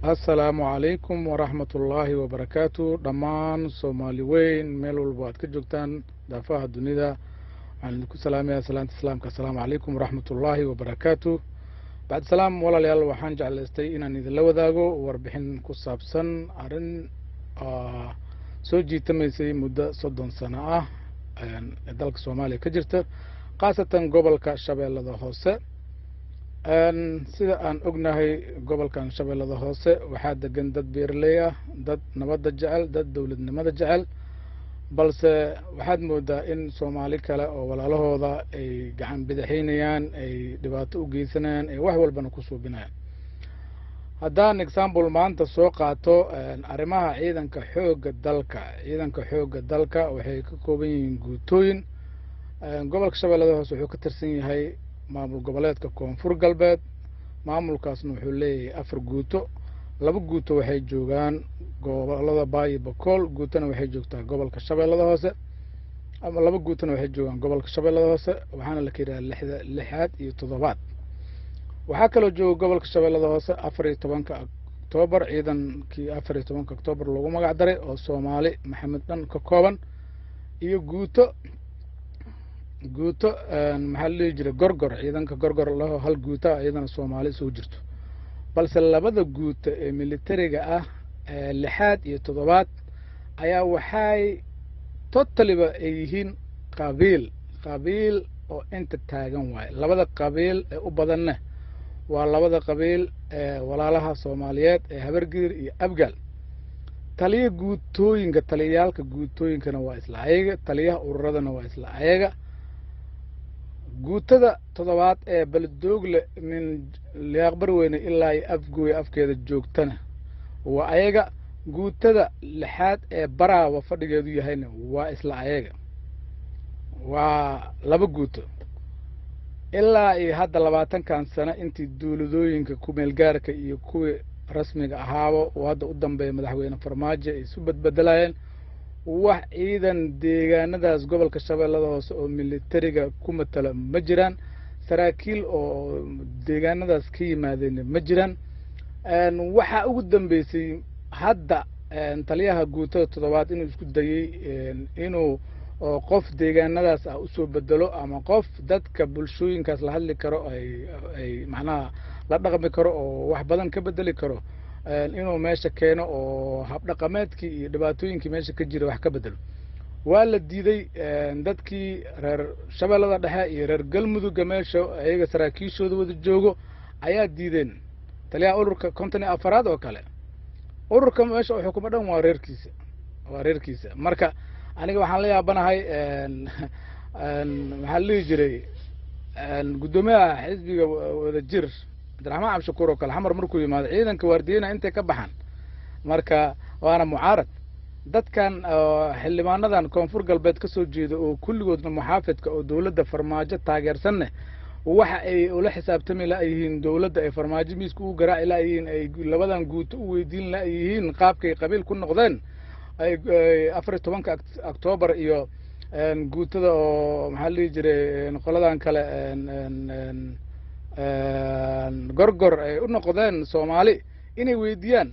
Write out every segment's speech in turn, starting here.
السلام عليكم ورحمة الله وبركاته. دمان سومالي وين ميل والبعض كجوكتان دافع الدنيا عن لكم سلام يا سلام السلام السلام عليكم ورحمة الله وبركاته. بعد سلام ولا ليال وحان جعل استي إن إذا لو ذاقو وربحين كصابسن أرن سوجي تميسي مدة صدن سنة دالك سومالي كجرت قاسة قبل كشباب لذا هوسه sida aan ognahay gobolkan shabeellada hoose waxaa degan dad beeraley ah, dad nabadda jecel, dad dawladnimada jecel, balse waxaad moodaa in Soomaali kale oo walaalahooda ay gacan bidixinayaan, ay dhibaato u geysanayaan, ay wax walbana ku suubinayaan. haddaan example maanta soo qaato arrimaha ciidanka xoogga dalka waxay ka kooban yihiin guutooyin. gobolka shabeellada hoose wuxuu ka tirsan yahay maamul goboleedka koonfur galbeed. maamulkaasna wuxuu leeyahay 4 guuto. 2 guuto waxay joogaan gobolada Baay iyo Bakool, guutana waxay joogtaa gobolka shabeellada hoose, ama 2 guutana waxay joogaan gobolka shabeellada hoose, waxaana la kirayaa 6aad iyo 7aad. waxaa kaloo jooga gobolka shabeellada hoose 14 Oktoobar, ciidankii 14 Oktoobar lagu magac daray oo Soomaali Maxamed dhan ka kooban, iyo guuto maxaa la jiray gorgor, ciidanka gorgor laho hal guuta ciidana Soomaali soo jirto. balse labada guuta ee militariga ah 6aad iyo 7aad ayaa waxay totally ba yihiin qabiil oo inta taagan waay. labada qabiil ee u badanna waa labada qabiil ee walaalaha Soomaaliyeed ee Habargidir iyo Abgaal. taliyaalka guutooyinkana waa isla ayaga, taliyaha ururadana waa isla ayaga. guutada 7aad ee Baldogle min Liaqbar weyne ilaa Afgooy afkeeda joogtana waa ayaga. guutada 6aad ee Baraawa fadhigeedu yahayna waa isla ayaga, waa 2 guuto. ilaa hadda 20kan sano intii dawladooyinka ku meel gaarka iyo kuwii rasmiga ahaaba oo hadda u dambeeyay madaxweyne Farmaajo ay isu badbedelayeen, wax ciidan deegaanadaas gobolka shabeellada hoose oo militariga ku matala ma jiraan. saraakiil oo deegaanadaas ka yimaadeen ma jiraan. waxa ugu dambeysay hadda taliyaha guutada 7aad inuu isku dayay inuu qof deegaanadaas ah u soo bedelo, ama qof dadka bulshooyinkaas la hadli karo ay macnaha la dhaqmi karo oo wax badan ka bedeli karo, inuu meesha keeno oo habdhaqameedkii iyo dhibaatooyinkii meesha ka jira wax ka bedelo. waa la diiday. dadkii reer shabeellada dhexe iyo reer galmudug meesha ayaga saraakiishooda wada joogo ayaa diideen. taliyaha ururka 54aad oo kale, ururka meesha wuxuu kuma dhan waa reerkiisa. marka aniga waxaan la yaabanahay maxaa la jiray gudoomiyaha xisbiga Wadajir Abdiraxmaan Cabshakuur oo kale xamar markuu yimaado ciidanka waardiyana intay ka baxaan, marka waana mucaarad. dadkan xildhibaanadan koonfur galbeed ka soo jeeda oo kulligoodna muxaafidka oo dawladda Farmaajo taageersanne waxa ay ula xisaabtami la yihiin dawladda ay Farmaajo miiska u garaaci la yihiin, ay labadan guuto u weydiin la yihiin qaabkay qabiil ku noqdeen. ay 14 Oktoobar iyo guutada oo maxaa la jiray qoladan kale gorgor ay u noqdeen Soomaali inay weydiiyaan.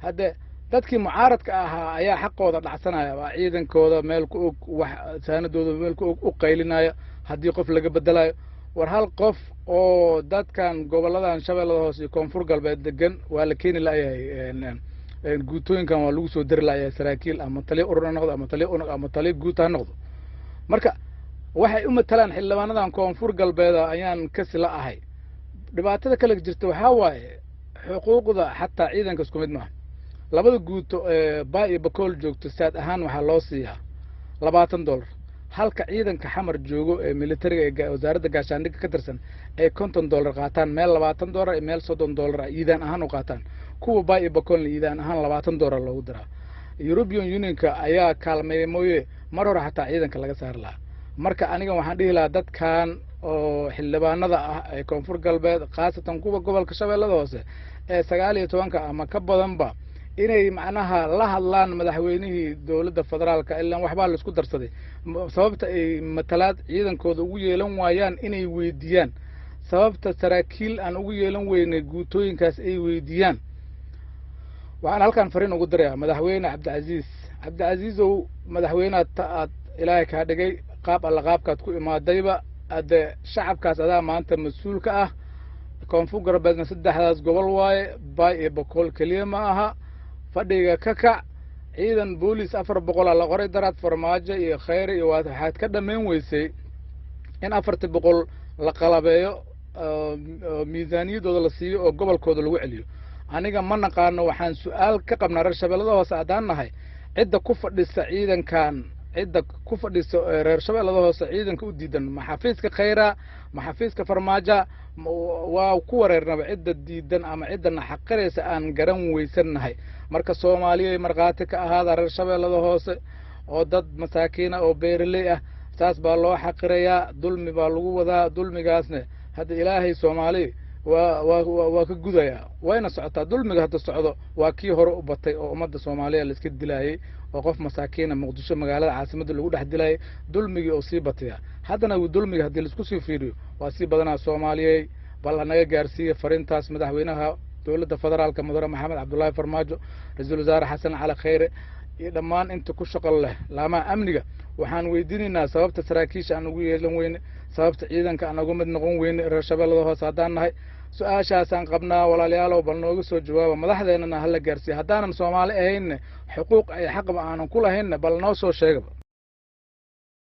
hadda dadkii mucaaradka ahaa ayaa xaqooda dhacsanaya, waa ciidankooda meel ku og, wax saanadooda meel ku og u qaylinaya haddii qof laga bedelayo. war hal qof oo dadkan goboladan shabeellada hoose iyo koonfur galbeed degan waa la keeni lahayahay. guutooyinkan waa lagu soo dari lahayahay saraakiil, ama taliya urur ha noqdo, ama taliya guuta ha noqdo. marka waxay u matalaan xildhibaanadan koonfur galbeed ayaan kasi la ahay. dhibaatada kale jirta waxaa waaye xuquuqda xataa ciidanka isku mid maaha. 2 guuto ee Baay iyo Bakool joogto saad ahaan waxaa loo siiyaa $20, halka ciidanka xamar joogo ee militariga ee wasaaradda gaashaandhigga ka tirsan ay $50 qaataan, meel $20 iyo meel $30 iidaan ahaan u qaataan. kuwa Baay iyo Bakool iidaan ahaan $20 loogu diraa. European Unionka ayaa kaalmeeyay mooye mar hore xataa ciidanka laga saari lahaa. marka aniga waxaan dhihi lahaa dadkan oo xildhibaanada ah ee koonfur galbeed khaasatan kuwa gobolka shabeellada hoose ee 19 ama ka badanba inay macnaha la hadlaan madaxweynihii dowladda federaalka ilaan waxbaa laisku darsaday sababta ay matalaad ciidankooda ugu yeelan waayaan inay weydiiyaan sababta saraakiil aan ugu yeelan weynay guutooyinkaas ay weydiiyaan waxaan halkan fariin ugu dirayaa madaxweyne cabdicasiizow madaxweyne aad ilaahay kaa dhigay qaab alla qaabkaad ku imaadayba ade shacabkaas adaa maanta mas-uulka ah koonfur galbeedna saddexdaas gobol waaye baay iyo boqol keliya ma aha fadhiga ka kac ciidan booliis 400 la qoray daraad farmaajo iyo khayr iyo waxaad ka dhammayn weysay in 400 la qalabeeyo miisaaniyadooda la siiyo oo gobolkooda lagu celiyo aniga ma naqaano waxaan su'aal ka qabnaa reer shabeellada hoose haddaan nahay cidda ku fadhisa ciidankan cidda ku fadhisa reer shabeellada hoose ciidanka u diidan maxafiiska khayra maxafiiska farmaajo waa ku wareernaba cidda diidan ama cidda naxaqiraysa aan garan weysannahay marka Soomaaliya marqaati ka ahaada reer shabeellada hoose oo dad masaakiina oo beeraley ah saas baa loo xaqirayaa dulmi baa lagu wadaa dulmigaasna hadda ilaahay Soomaali waa ka gudaya wayna socotaa dulmiga hadda socdo waa kii hore u batay oo ummadda Soomaaliya la iska dilaayay oo qof masaakiina Muqdisho magaalada caasimadda lagu dhex dilaayay dulmigi oo sii bataya haddana uu dulmiga hadii la isku sii fiiriyo waa sii badanaa Soomaaliyeey bal anaga gaarsiiyay fariintaas madaxweynaha dowladda federaalka mudane maxamed cabdullaahi farmaajo ra'iisul wasaare xasan cali khayre iyo dhammaan inta ku shaqo leh laamaha amniga waxaan weydiinaynaa sababta saraakiisha aan ugu yeelan weyne sababta ciidanka aan uga mid noqon weyne reer shabeellada hoose haddaan nahay su-aashaasaan qabnaa walaalayaalow bal nooga soo jawaaba madaxdeennana hala gaarsiiya haddaanan Soomaali ahayn xuquuq ay xaqba aanan ku lahayn bal noo soo sheegaba